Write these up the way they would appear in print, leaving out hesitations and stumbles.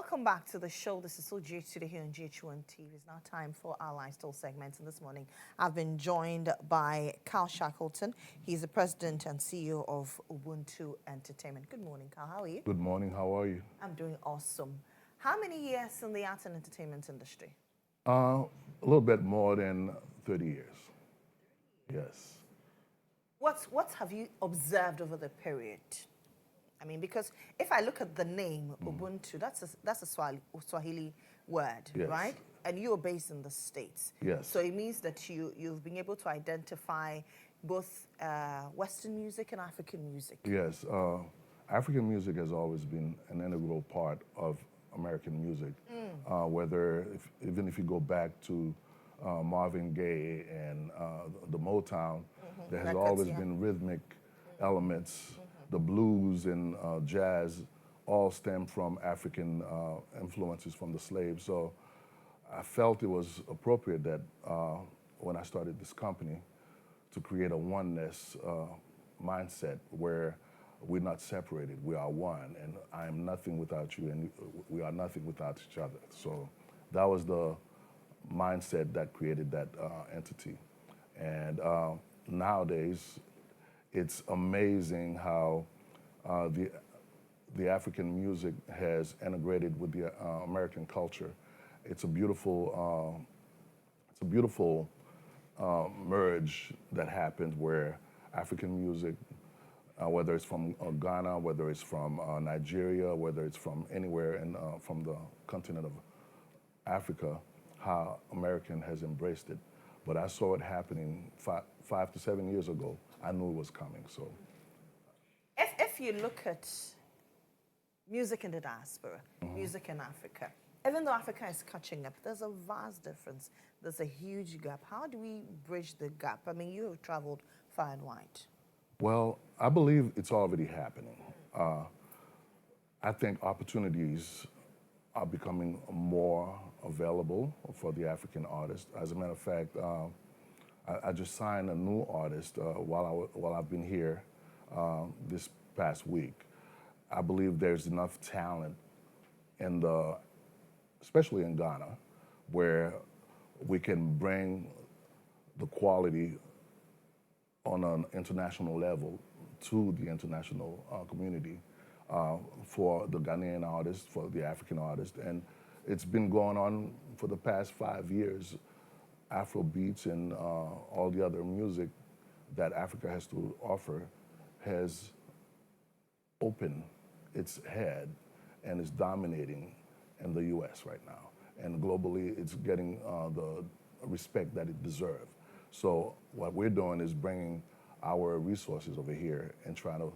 Welcome back to the show. This is so GH today here on GHOne TV. It's now time for our lifestyle segments. And this morning, I've been joined by Carl Shackleton. He's the president and CEO of Ubuntu Entertainment. Good morning, Carl. How are you? Good morning. How are you? I'm doing awesome. How many years in the arts and entertainment industry? A little bit more than 30 years. Yes. What have you observed over the period? I mean, because if I look at the name Ubuntu, that's a Swahili word, Yes. right? And you're based in the States. Yes. So it means that you've been able to identify both Western music and African music. Yes. African music has always been an integral part of American music. Even if you go back to Marvin Gaye and the Motown, there has always been rhythmic elements. The blues and jazz all stem from African influences from the slaves. So I felt it was appropriate that when I started this company to create a oneness mindset where we're not separated, we are one, and I am nothing without you, and we are nothing without each other. So that was the mindset that created that entity. And nowadays, it's amazing how the African music has integrated with the American culture. It's a beautiful merge that happens where African music, whether it's from Ghana, whether it's from Nigeria, whether it's from anywhere from the continent of Africa, how American has embraced it. But I saw it happening 5 to 7 years ago. I knew it was coming. So, if you look at music in the diaspora, music in Africa, even though Africa is catching up, there's a vast difference. There's a huge gap. How do we bridge the gap? I mean, you have traveled far and wide. Well, I believe it's already happening. I think opportunities are becoming more available for the African artists. As a matter of fact, I just signed a new artist while I've been here this past week. I believe there's enough talent especially in Ghana, where we can bring the quality on an international level to the international community for the Ghanaian artists, for the African artists. And it's been going on for the past 5 years. Afro beats and all the other music that Africa has to offer has opened its head and is dominating in the U.S. right now. And globally, it's getting the respect that it deserves. So what we're doing is bringing our resources over here and trying to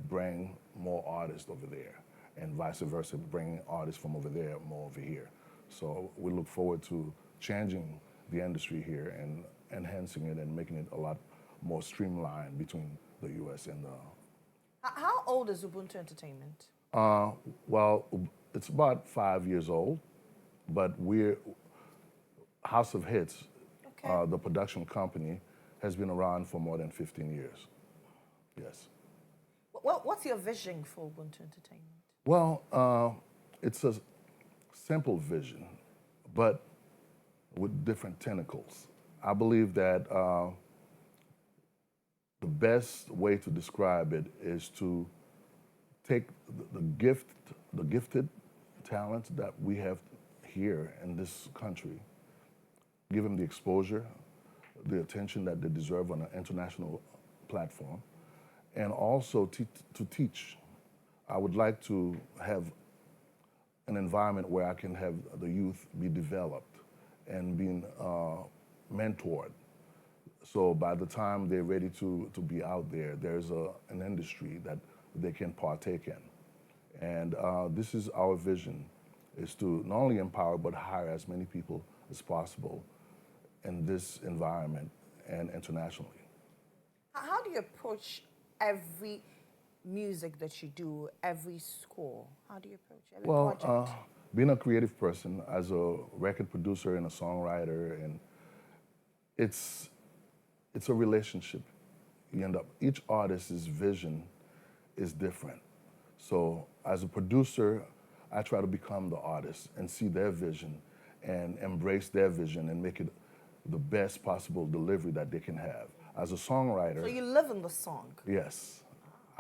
bring more artists over there, and vice versa, bringing artists from over there more over here. So we look forward to changing the industry here and enhancing it and making it a lot more streamlined between the U.S. and the... How old is Ubuntu Entertainment? Well, it's about 5 years old, but we're House of Hits, the production company, has been around for more than 15 years. Yes. What's your vision for Ubuntu Entertainment? Well, it's a simple vision, but with different tentacles. I believe that the best way to describe it is to take the gifted talents that we have here in this country, give them the exposure, the attention that they deserve on an international platform, and also to teach. I would like to have an environment where I can have the youth be developed and being mentored. So by the time they're ready to be out there, there's an industry that they can partake in. And this is our vision, is to not only empower but hire as many people as possible in this environment and internationally. How do you approach every music that you do, every score? How do you approach every project? Being a creative person, as a record producer and a songwriter, and it's a relationship. Each artist's vision is different. So as a producer, I try to become the artist and see their vision and embrace their vision and make it the best possible delivery that they can have. As a songwriter, So you live in the song. yes,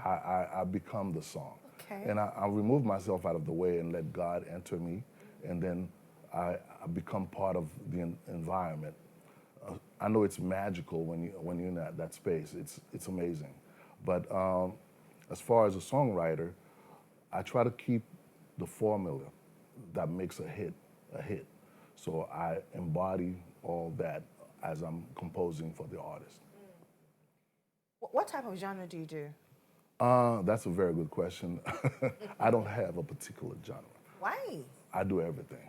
I become the song. Okay. And I remove myself out of the way and let God enter me, and then I become part of the environment. I know it's magical when you're in that space. It's amazing. But as far as a songwriter, I try to keep the formula that makes a hit a hit. So I embody all that as I'm composing for the artist. What type of genre do you do? That's a very good question. I don't have a particular genre. Why? I do everything.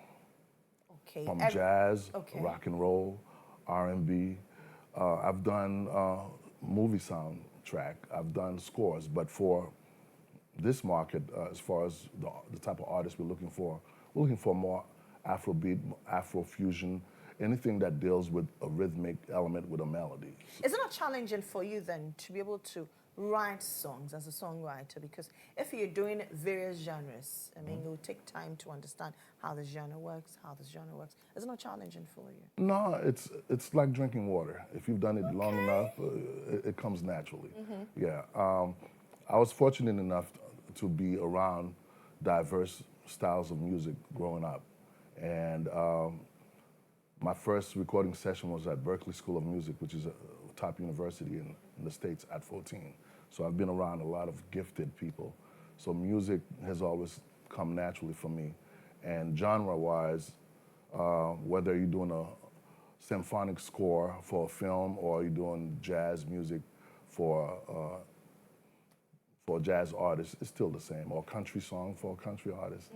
Okay. From jazz, okay. rock and roll, R&B. I've done movie soundtrack. I've done scores. But for this market, as far as the type of artist we're looking for more Afrobeat, Afrofusion, anything that deals with a rhythmic element with a melody. Is it not challenging for you then to be able to write songs as a songwriter? Because if you're doing various genres, I mean, it will take time to understand how this genre works, Is it not challenging for you? No, it's like drinking water. If you've done it long enough, it comes naturally. Yeah. I was fortunate enough to be around diverse styles of music growing up. And my first recording session was at Berklee School of Music, which is a top university in the States at 14. So I've been around a lot of gifted people. So music has always come naturally for me. And genre-wise, whether you're doing a symphonic score for a film or you're doing jazz music for a jazz artist, it's still the same. Or country song for a country artist.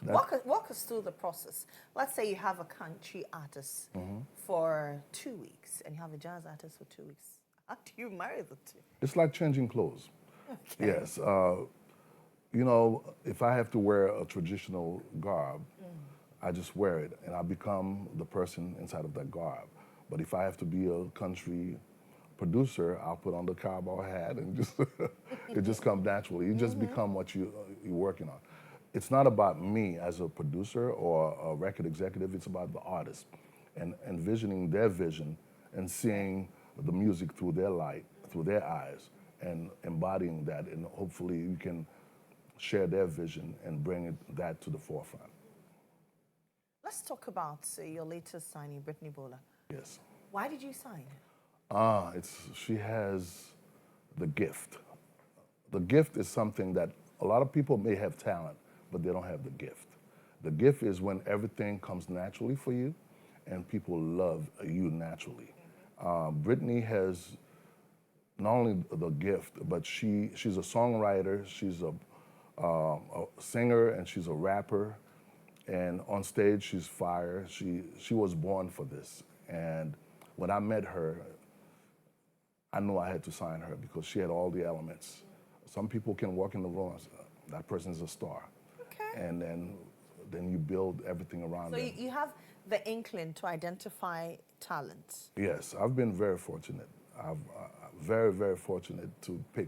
Walk us through the process. Let's say you have a country artist for 2 weeks and you have a jazz artist for 2 weeks. How do you marry the two? It's like changing clothes. Okay. Yes. You know, if I have to wear a traditional garb, I just wear it and I become the person inside of that garb. But if I have to be a country producer, I'll put on the cowboy hat and just it just comes naturally. You just become what you're working on. It's not about me as a producer or a record executive, it's about the artist and envisioning their vision and seeing the music through their light, through their eyes, and embodying that, and hopefully you can share their vision and bring that to the forefront. Let's talk about your latest signing, Brittany Bowler. Yes. Why did you sign? She has the gift. The gift is something that a lot of people may have talent, but they don't have the gift. The gift is when everything comes naturally for you and people love you naturally. Brittany has not only the gift, but she's a songwriter, she's a singer, and she's a rapper. And on stage, she's fire. She was born for this. And when I met her, I knew I had to sign her because she had all the elements. Some people can walk in the room and say, that person's a star. Okay. And then you build everything around So them. you have the inkling to identify talent. Yes, I've been very fortunate. I'm very, very fortunate to pick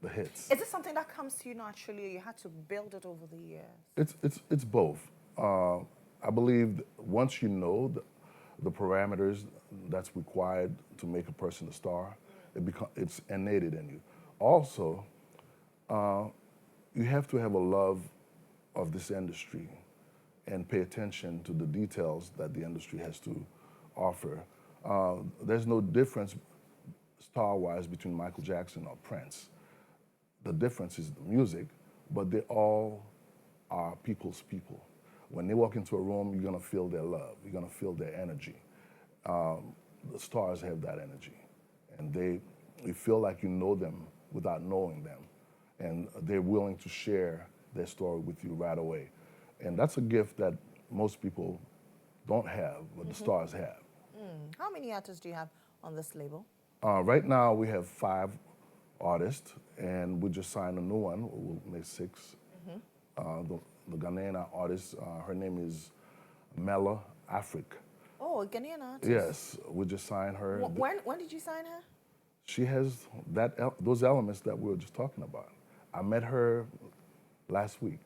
the hits. Is it something that comes to you naturally, or you had to build it over the years? It's both. I believe once you know the parameters that's required to make a person a star, it's innate in you. Also, you have to have a love of this industry and pay attention to the details that the industry has to offer. There's no difference star-wise between Michael Jackson or Prince. The difference is the music, but they all are people's people. When they walk into a room, you're gonna feel their love, you're gonna feel their energy. The stars have that energy, and you feel like you know them without knowing them, and they're willing to share their story with you right away. And that's a gift that most people don't have, but the stars have. How many artists do you have on this label? Right now, we have 5 artists, and we just signed a new one. We'll make 6. The Ghanaian artist, her name is Mela Afrique. Oh, a Ghanaian artist. Yes, we just signed her. When did you sign her? She has those elements that we were just talking about. I met her last week.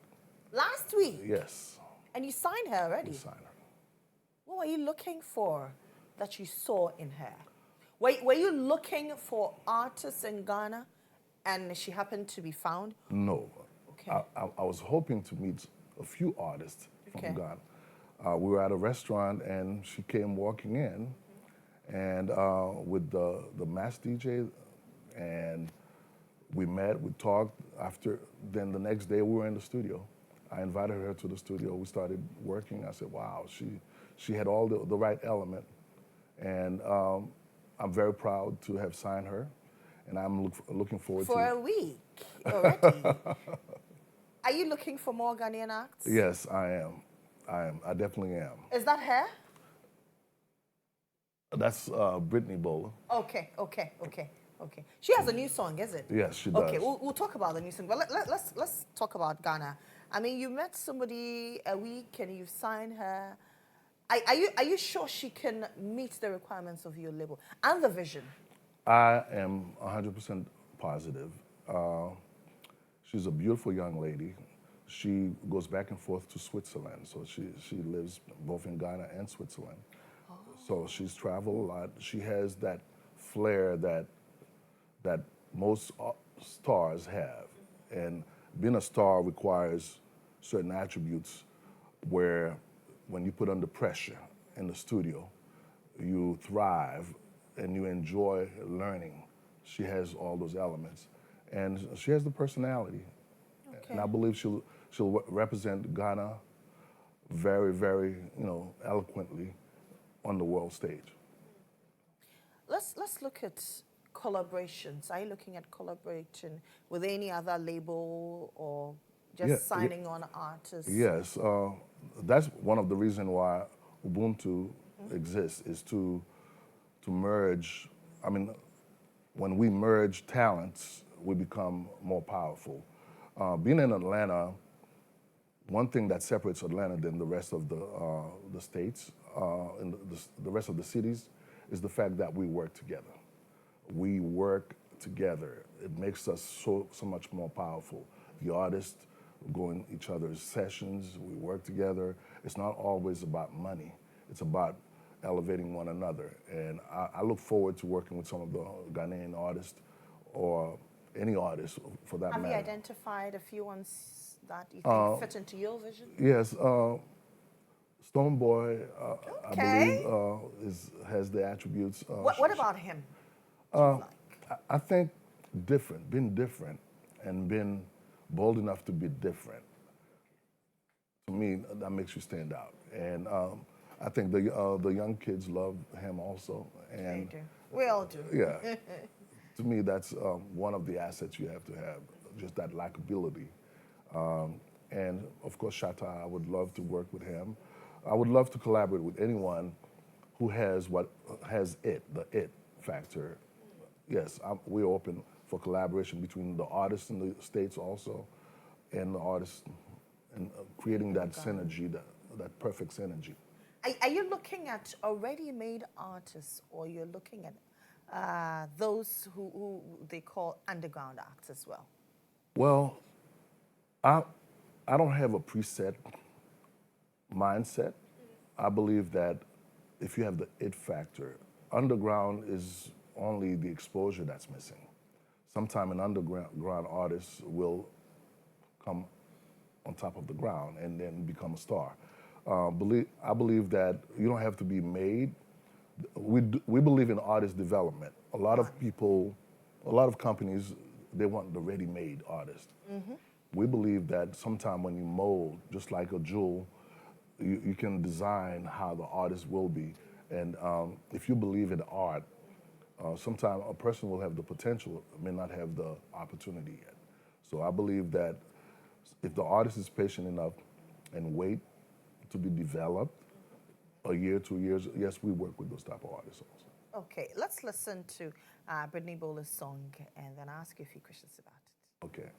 Last Last week? Yes. And you signed her already? We signed her. What were you looking for that you saw in her? Were you looking for artists in Ghana and she happened to be found? No. Okay. I was hoping to meet a few artists from Okay. Ghana. We were at a restaurant and she came walking in and with the mass DJ, and we met, we talked. Then the next day we were in the studio. I invited her to the studio. We started working. I said, wow, she had all the right element. And I'm very proud to have signed her. And I'm looking forward For to a week already. Are you looking for more Ghanaian acts? Yes, I am. I definitely am. Is that her? That's Brittany Bowler. Okay. She has a new song, is it? Yes, she does. Okay, we'll talk about the new song. But let's talk about Ghana. I mean, you met somebody a week and you signed her. Are you sure she can meet the requirements of your label and the vision? I am 100% positive. She's a beautiful young lady. She goes back and forth to Switzerland, so she lives both in Ghana and Switzerland. Oh. So she's traveled a lot. She has that flair that most stars have, and being a star requires certain attributes where when you put under pressure in the studio, you thrive and you enjoy learning. She has all those elements, and she has the personality. Okay. And I believe she'll represent Ghana very, very, eloquently on the world stage. Let's look at collaborations. Are you looking at collaboration with any other label or just signing on artists? Yes, that's one of the reasons why Ubuntu exists, is to merge. I mean, when we merge talents, we become more powerful. Being in Atlanta, one thing that separates Atlanta than the rest of the states and the rest of the cities is the fact that we work together. We work together. It makes us so much more powerful. The artists go in each other's sessions. We work together. It's not always about money. It's about elevating one another. And I look forward to working with some of the Ghanaian artists or any artist for that matter. Have you identified a few ones that you think fit into your vision? Yes. Stoneboy, I believe, has the attributes. What about him? I think being different and being bold enough to be different, to me, that makes you stand out. And I think the young kids love him also. And they do. We all do. Yeah. To me, that's one of the assets you have to have, just that likability. And of course, Shatta, I would love to work with him. I would love to collaborate with anyone who has the it factor. Yes, we're open for collaboration between the artists in the States also and the artists, and creating that synergy, that perfect synergy. Are you looking at already made artists, or you're looking at those who they call underground acts as well? Well, I don't have a preset mindset. I believe that if you have the it factor, underground is only the exposure that's missing. Sometime an underground artist will come on top of the ground and then become a star. I believe that you don't have to be made. We believe in artist development. A lot of people, a lot of companies, they want the ready-made artist. Mm-hmm. We believe that sometime when you mold, just like a jewel, you can design how the artist will be. And if you believe in art, sometimes a person will have the potential, may not have the opportunity yet. So I believe that if the artist is patient enough and wait to be developed, a year, 2 years, yes, we work with those type of artists also. Okay, let's listen to Brittany Bowler's song and then ask you a few questions about it. Okay.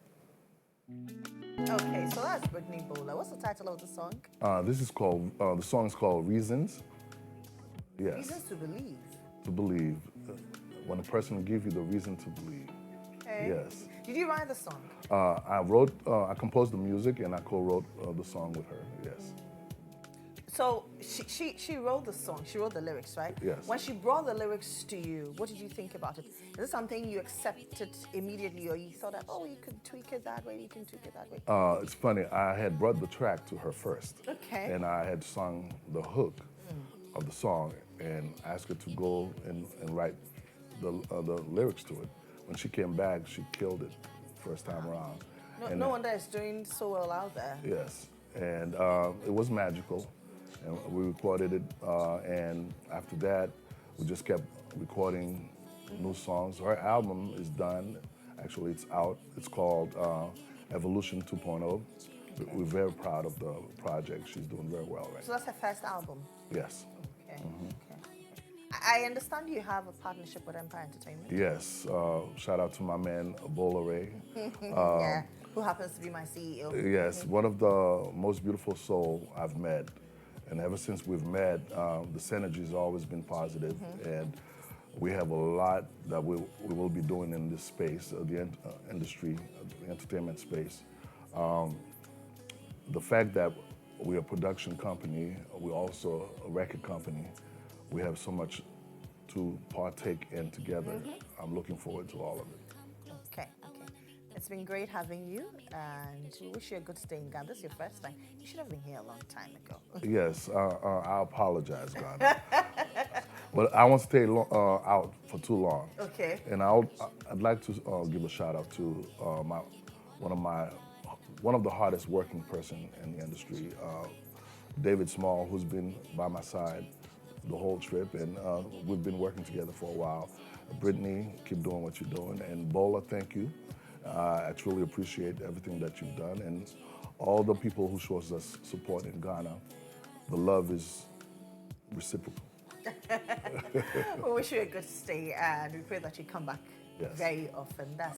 Okay, so that's Brittany Bowler. What's the title of the song? This is called, the song is called Reasons. Yes. Reasons to Believe. To believe. When a person gives you the reason to believe. Okay. Okay. Yes. Did you write the song? I composed the music and I co-wrote the song with her. Yes. So she wrote the song, she wrote the lyrics, right? Yes. When she brought the lyrics to you, what did you think about it? Is it something you accepted immediately, or you thought that, oh, you could tweak it that way, you can tweak it that way? It's funny. I had brought the track to her first, Okay. and I had sung the hook of the song and asked her to go and write the lyrics to it. When she came back, she killed it first time around. No wonder it's doing so well out there. Yes, and it was magical, and we recorded it. And after that, we just kept recording new songs. Her album is done. Actually, it's out. It's called Evolution 2.0. We're very proud of the project. She's doing very well right So that's her first album? Yes. Okay. Okay. I understand you have a partnership with Empire Entertainment. Yes. Shout out to my man, Bolare. Yeah, who happens to be my CEO. Yes, one of the most beautiful soul I've met. And ever since we've met, the synergy's always been positive. And we have a lot that we will be doing in this space, the industry, the entertainment space. The fact that we're a production company, we're also a record company, we have so much to partake in together. I'm looking forward to all of it. Okay, okay. It's been great having you, and we wish you a good stay in Ghana. This is your first time. You should have been here a long time ago. Yes, I apologize, Ghana. But I won't stay out for too long. Okay. And I'd like to give a shout out to one of the hardest working person in the industry, David Small, who's been by my side the whole trip, and we've been working together for a while. Brittany, keep doing what you're doing, and Bola, thank you. I truly appreciate everything that you've done, and all the people who shows us support in Ghana. The love is reciprocal. We wish you a good stay, and we pray that you come back Yes. very often. That's